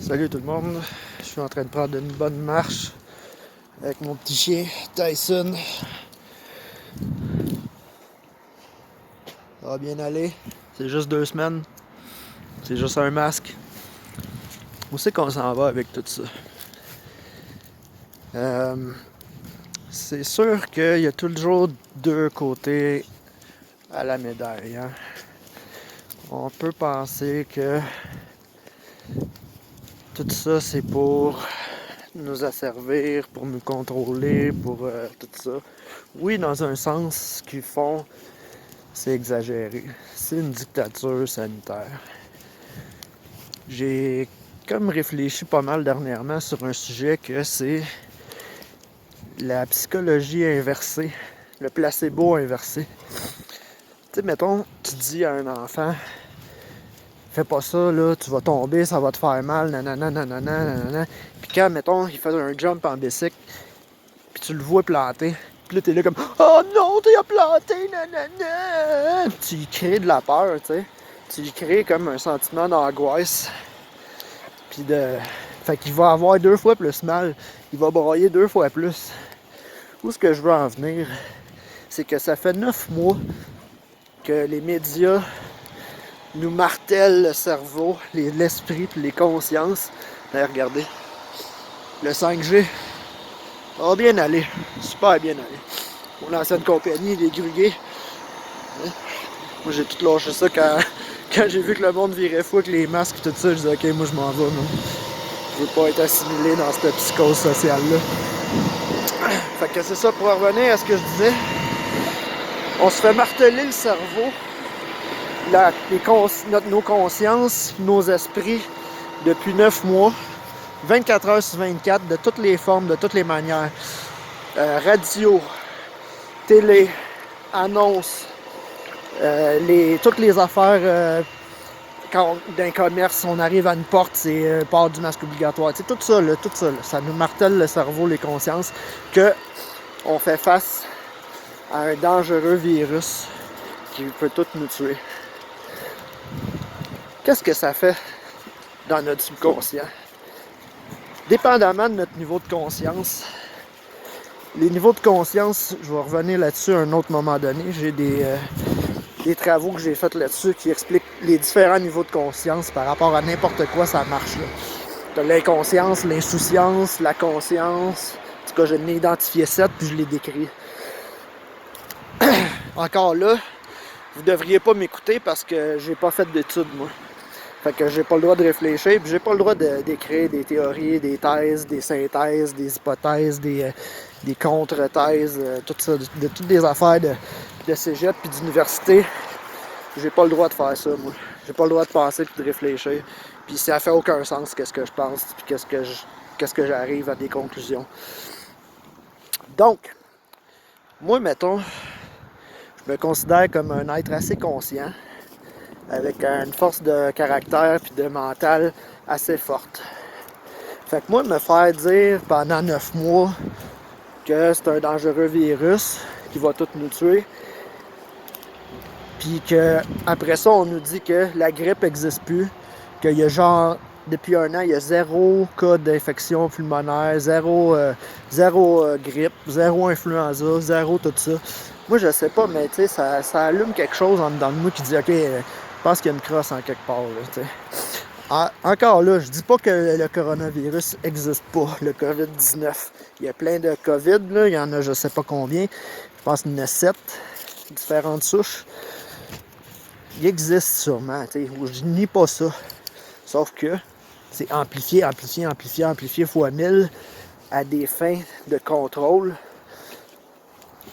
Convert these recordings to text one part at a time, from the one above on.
Salut tout le monde, je suis en train de prendre une bonne marche avec mon petit chien Tyson. Ça va bien aller, c'est juste 2 semaines, c'est juste un masque. Où c'est qu'on s'en va avec tout ça? C'est sûr qu'il y a toujours deux côtés à la médaille. Hein? On peut penser que tout ça c'est pour nous asservir, pour nous contrôler, pour tout ça. Oui, dans un sens, ce qu'ils font, c'est exagéré. C'est une dictature sanitaire. J'ai comme réfléchi pas mal dernièrement sur un sujet que c'est la psychologie inversée, le placebo inversé. Tu sais, mettons, tu dis à un enfant, fais pas ça, là, tu vas tomber, ça va te faire mal, nanana, nanana, nanana. Puis quand, mettons, il fait un jump en bicycle, puis tu le vois planter, puis là, t'es là comme, oh non, t'es planté, nanana. Tu y crées de la peur, tu sais. Tu y crées comme un sentiment d'angoisse. Puis de. Fait qu'il va avoir 2 fois plus mal. Il va broyer 2 fois plus. Où ce que je veux en venir, c'est que ça fait 9 mois que les médias nous martèlent le cerveau, l'esprit et les consciences. Là, regardez. Le 5G va bien aller. Super bien aller. Mon ancienne compagnie, les Gruyers. Hein? Moi, j'ai tout lâché ça quand j'ai vu que le monde virait fou avec les masques et tout ça. Je disais, ok, moi, je m'en vais. Non? Je veux pas être assimilé dans cette psychose sociale-là. Fait que c'est ça, pour revenir à ce que je disais. On se fait marteler le cerveau, nos consciences, nos esprits depuis 9 mois, 24 heures sur 24, de toutes les formes, de toutes les manières. Radio, télé, annonces, toutes les affaires. Quand d'un commerce, on arrive à une porte, c'est port du masque obligatoire. Tu sais, tout ça, ça nous martèle le cerveau, les consciences, qu'on fait face à un dangereux virus qui peut tout nous tuer. Qu'est-ce que ça fait dans notre subconscient? Dépendamment de notre niveau de conscience, les niveaux de conscience, je vais revenir là-dessus à un autre moment donné. J'ai des travaux que j'ai faits là-dessus qui expliquent les différents niveaux de conscience par rapport à n'importe quoi, ça marche. T'as l'inconscience, l'insouciance, la conscience. En tout cas, je l'ai identifié 7 puis je l'ai décrit. Encore là, vous devriez pas m'écouter parce que j'ai pas fait d'études, moi. Fait que j'ai pas le droit de réfléchir, puis j'ai pas le droit d'écrire des théories, des thèses, des synthèses, des hypothèses, des contre-thèses, tout ça, de toutes des affaires de cégep puis d'université. J'ai pas le droit de faire ça, moi. J'ai pas le droit de penser puis de réfléchir. Puis ça fait aucun sens qu'est-ce que je pense, puis qu'est-ce que j'arrive à des conclusions. Donc, moi, mettons, je me considère comme un être assez conscient, avec une force de caractère puis de mental assez forte. Fait que moi, me faire dire pendant 9 mois que c'est un dangereux virus qui va tout nous tuer, puis qu'après ça, on nous dit que la grippe n'existe plus, qu'il y a genre, depuis 1 an, il y a 0 cas d'infection pulmonaire, zéro grippe, 0 influenza, 0 tout ça. Moi, je sais pas, mais tu sais, ça allume quelque chose en dedans de moi qui dit, ok, je pense qu'il y a une crosse en quelque part, là, tu sais. Encore là, je dis pas que le coronavirus n'existe pas, le COVID-19. Il y a plein de COVID, là, il y en a je sais pas combien. Je pense qu'il y en a 7 différentes souches. Il existe sûrement, tu sais, je nie pas ça. Sauf que c'est amplifié fois 1000 à des fins de contrôle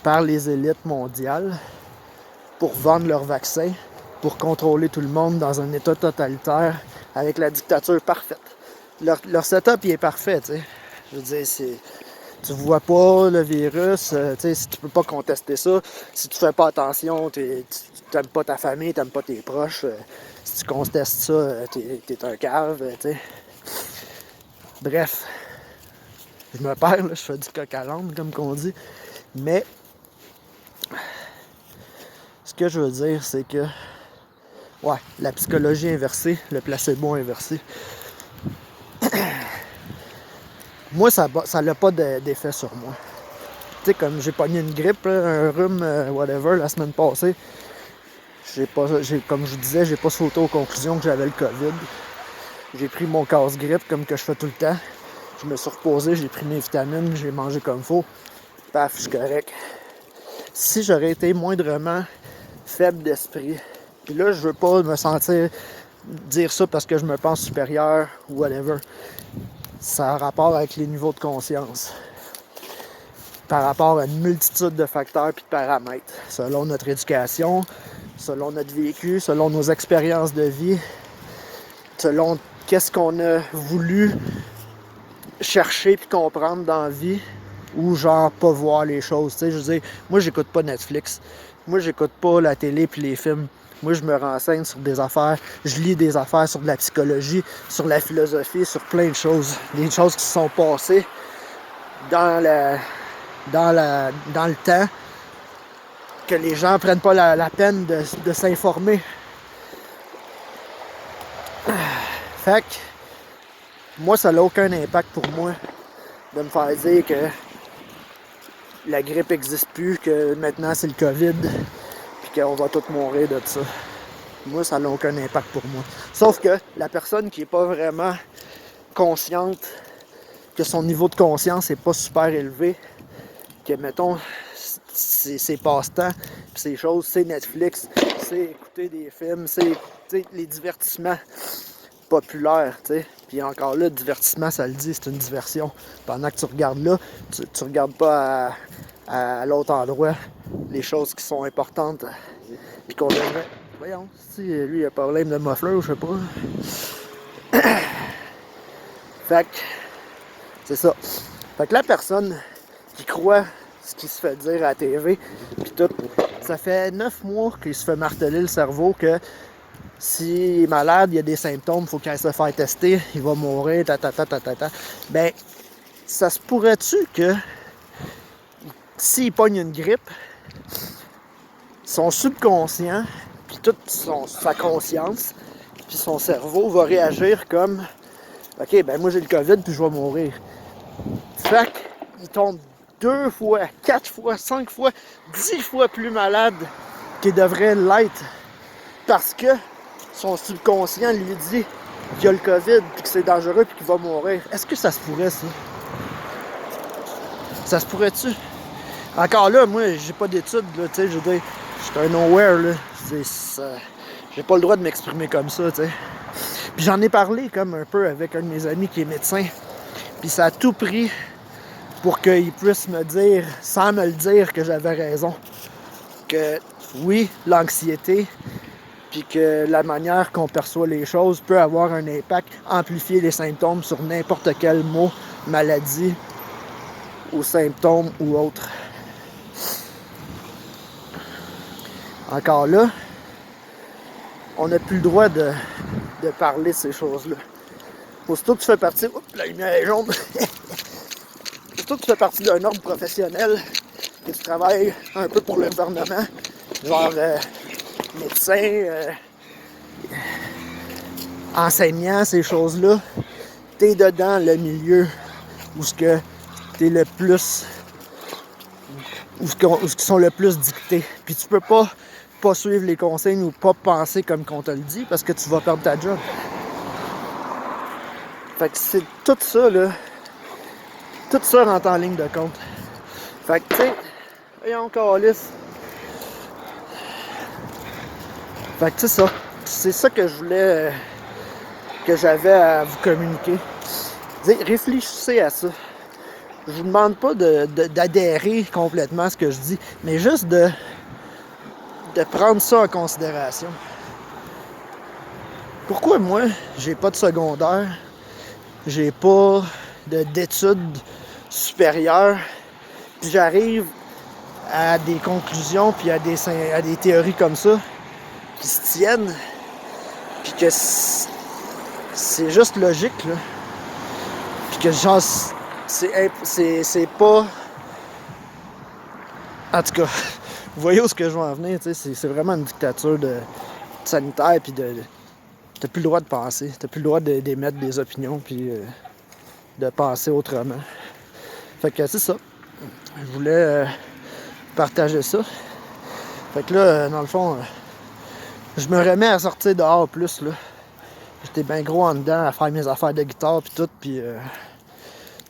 par les élites mondiales pour vendre leurs vaccins, pour contrôler tout le monde dans un état totalitaire avec la dictature parfaite. Leur setup, il est parfait, tu sais. Je veux dire, tu vois pas le virus, tu sais, si tu peux pas contester ça, si tu fais pas attention, tu t'aimes pas ta famille, t'aimes pas tes proches, si tu contestes ça, t'es un cave, tu sais. Bref, je me perds, là, je fais du coq à l'âne, comme qu'on dit, mais ce que je veux dire, c'est que ouais, la psychologie inversée, le placebo inversé, moi, ça n'a pas d'effet sur moi. Tu sais, comme j'ai pogné une grippe, là, un rhume, whatever, la semaine passée, comme je vous disais, j'ai pas sauté aux conclusions que j'avais le COVID. J'ai pris mon casse-grippe comme que je fais tout le temps. Je me suis reposé, j'ai pris mes vitamines, j'ai mangé comme il faut. Paf, je suis correct. Si j'aurais été moindrement faible d'esprit, puis là, je veux pas me sentir dire ça parce que je me pense supérieur ou whatever. Ça a rapport avec les niveaux de conscience. Par rapport à une multitude de facteurs et de paramètres. Selon notre éducation, selon notre vécu, selon nos expériences de vie, selon qu'est-ce qu'on a voulu chercher puis comprendre dans la vie, ou genre pas voir les choses. Tu sais, je veux dire, moi j'écoute pas Netflix, moi j'écoute pas la télé puis les films. Moi je me renseigne sur des affaires, je lis des affaires sur de la psychologie, sur la philosophie, sur plein de choses. Des choses qui se sont passées dans le temps, que les gens prennent pas la peine de s'informer. Fait que moi ça n'a aucun impact pour moi de me faire dire que la grippe n'existe plus, que maintenant c'est le COVID, puis qu'on va tous mourir de ça. Moi, ça n'a aucun impact pour moi. Sauf que la personne qui n'est pas vraiment consciente, que son niveau de conscience n'est pas super élevé, que, mettons, ses passe-temps, puis ces choses, c'est Netflix, c'est écouter des films, c'est les divertissements populaires, tu sais. Puis encore là, divertissement, ça le dit, c'est une diversion. Pendant que tu regardes là, tu regardes pas à l'autre endroit les choses qui sont importantes, puis qu'on devrait... Voyons, si lui il a problème de muffler, je sais pas. Fait que, c'est ça. Fait que la personne qui croit ce qui se fait dire à la TV, puis tout, ça fait 9 mois qu'il se fait marteler le cerveau que s'il est malade, il y a des symptômes, il faut qu'il aille se faire tester, il va mourir, Ben, ça se pourrait-tu que s'il pogne une grippe, son subconscient, puis toute sa conscience, puis son cerveau va réagir comme « Ok, ben moi j'ai le COVID, puis je vais mourir. » Fait qu'il tombe 2 fois, 4 fois, 5 fois, 10 fois plus malade qu'il devrait l'être parce que son subconscient lui dit qu'il a le COVID, puis que c'est dangereux, puis qu'il va mourir. Est-ce que ça se pourrait, ça? Ça se pourrait-tu? Encore là, moi, j'ai pas d'études, là, tu sais, je veux dire, je suis un nowhere, là. J'ai pas le droit de m'exprimer comme ça, tu sais. Puis j'en ai parlé comme un peu avec un de mes amis qui est médecin. Puis ça a tout pris pour qu'il puisse me dire, sans me le dire, que j'avais raison. Que oui, l'anxiété, puis que la manière qu'on perçoit les choses peut avoir un impact, amplifier les symptômes sur n'importe quel mot, maladie ou symptômes ou autre. Encore là, on n'a plus le droit de parler de ces choses-là. Aussitôt que tu fais partie... Oups, la lumière est jaune. Aussitôt que tu fais partie d'un ordre professionnel, que tu travailles un peu pour le gouvernement, genre médecin, enseignant, ces choses-là, t'es dedans le milieu où ce que t'es le plus... où ce qui sont le plus dictés. Puis tu peux pas suivre les consignes ou pas penser comme qu'on te le dit parce que tu vas perdre ta job. Fait que c'est tout ça, là. Tout ça rentre en ligne de compte. Fait que, tu sais, voyons, câlisse. Fait que, c'est ça. C'est ça que je voulais, que j'avais à vous communiquer. Réfléchissez à ça. Je vous demande pas d'adhérer complètement à ce que je dis, mais juste de prendre ça en considération. Pourquoi moi, j'ai pas de secondaire, j'ai pas d'études supérieures, puis j'arrive à des conclusions puis à des théories comme ça qui se tiennent, puis que c'est juste logique, là. Puis que genre, c'est pas... En tout cas, vous voyez où ce que je veux en venir, tu sais, c'est vraiment une dictature sanitaire puis t'as plus le droit de penser, t'as plus le droit d'émettre des opinions, puis de penser autrement. Fait que c'est ça. Je voulais partager ça. Fait que là, dans le fond, je me remets à sortir dehors plus, là. J'étais bien gros en dedans à faire mes affaires de guitare puis tout, puis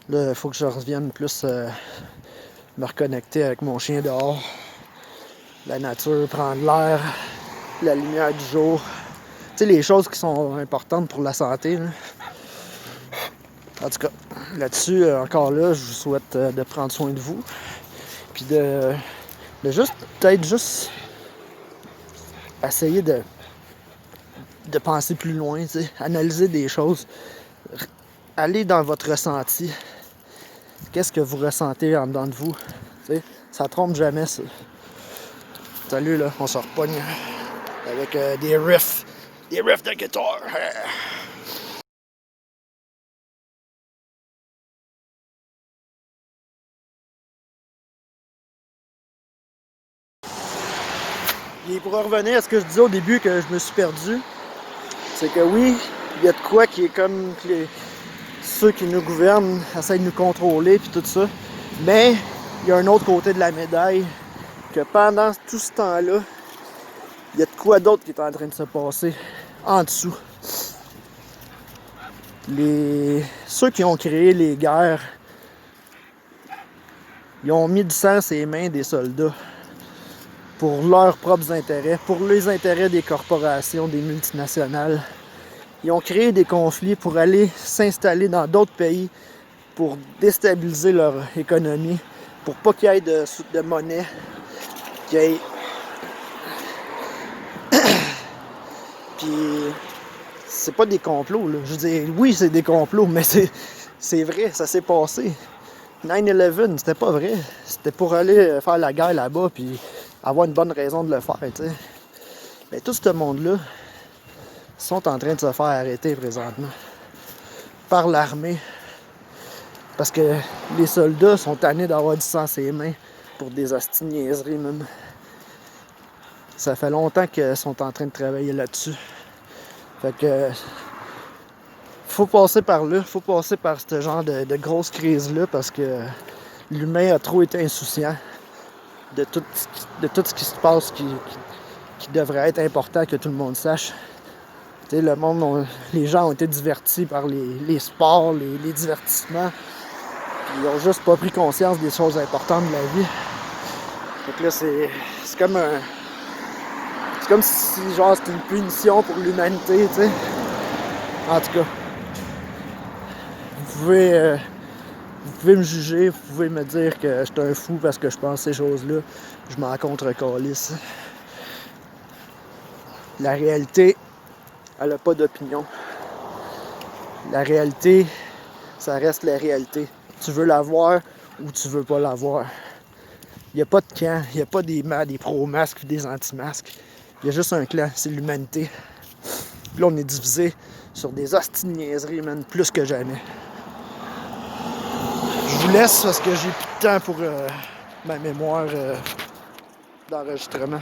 là, il faut que je revienne plus me reconnecter avec mon chien dehors. La nature, prendre l'air, la lumière du jour. Tu sais, les choses qui sont importantes pour la santé, là. En tout cas, là-dessus, encore là, je vous souhaite de prendre soin de vous. Puis de juste, peut-être juste essayer de penser plus loin, tu sais, analyser des choses, aller dans votre ressenti. Qu'est-ce que vous ressentez en dedans de vous? Tu sais, ça trompe jamais, ça. Salut, là, on se repogne avec des riffs de guitare. Et pour revenir à ce que je disais au début que je me suis perdu, c'est que oui, il y a de quoi qui est comme que ceux qui nous gouvernent essaient de nous contrôler puis tout ça, mais il y a un autre côté de la médaille, que pendant tout ce temps-là, il y a de quoi d'autre qui est en train de se passer en dessous. Ceux qui ont créé les guerres, ils ont mis du sang sur les mains des soldats pour leurs propres intérêts, pour les intérêts des corporations, des multinationales. Ils ont créé des conflits pour aller s'installer dans d'autres pays, pour déstabiliser leur économie, pour pas qu'il y ait de monnaie, qu'il y ait... Puis, c'est pas des complots, là. Je veux dire, oui, c'est des complots, mais c'est vrai, ça s'est passé. 9/11, c'était pas vrai. C'était pour aller faire la guerre là-bas, puis avoir une bonne raison de le faire, tu sais. Mais tout ce monde-là sont en train de se faire arrêter présentement par l'armée. Parce que les soldats sont tannés d'avoir du sang sur les mains pour des hosties de niaiseries, même. Ça fait longtemps qu'ils sont en train de travailler là-dessus. Fait que faut passer par là, faut passer par ce genre de grosse crise-là parce que l'humain a trop été insouciant de tout ce qui se passe qui devrait être important que tout le monde sache. Tu sais, les gens ont été divertis par les sports, les divertissements. Puis ils ont juste pas pris conscience des choses importantes de la vie. Fait que là, c'est comme c'est comme si genre c'était une punition pour l'humanité, tu sais. En tout cas, vous pouvez me juger, vous pouvez me dire que je suis un fou parce que je pense ces choses-là. Je m'en contre-calisse. La réalité, elle a pas d'opinion. La réalité, ça reste la réalité. Tu veux la voir ou tu veux pas la voir. Il n'y a pas de camp, il n'y a pas des pro-masques et des anti-masques. Il y a juste un clan, c'est l'humanité. Puis là, on est divisé sur des hosties de niaiseries, man, plus que jamais. Je vous laisse parce que j'ai plus de temps pour ma mémoire d'enregistrement.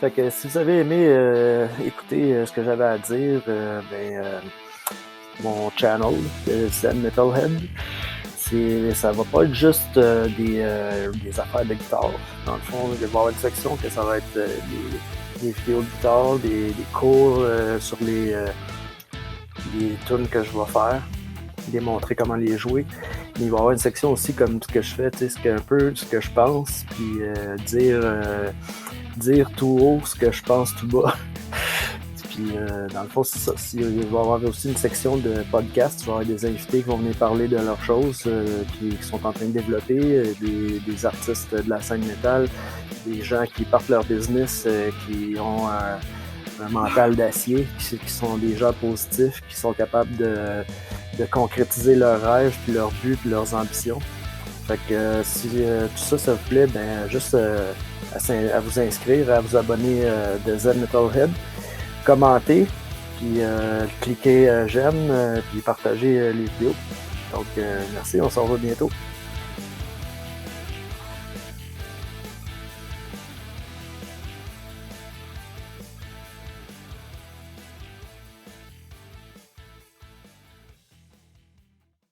Fait que si vous avez aimé écouter ce que j'avais à dire, mon channel, Zen Metalhead, ça va pas être juste des affaires de guitare. Dans le fond, il va y avoir une section que ça va être des vidéos de guitare, des cours sur les tunes que je vais faire, démontrer comment les jouer. Mais il va y avoir une section aussi comme ce que je fais, tu sais, un peu ce que je pense, puis dire tout haut ce que je pense tout bas. Puis dans le fond, c'est ça. Il va y avoir aussi une section de podcast. Il va y avoir des invités qui vont venir parler de leurs choses qui sont en train de développer, des artistes de la scène métal, des gens qui partent leur business, qui ont un mental d'acier, qui sont des gens positifs, qui sont capables de concrétiser leurs rêves, puis leurs buts, puis leurs ambitions. Fait que si tout ça vous plaît, juste à vous inscrire, à vous abonner de Zen Metalhead, commenter, puis cliquer j'aime, puis partager les vidéos. Donc merci, on se revoit bientôt.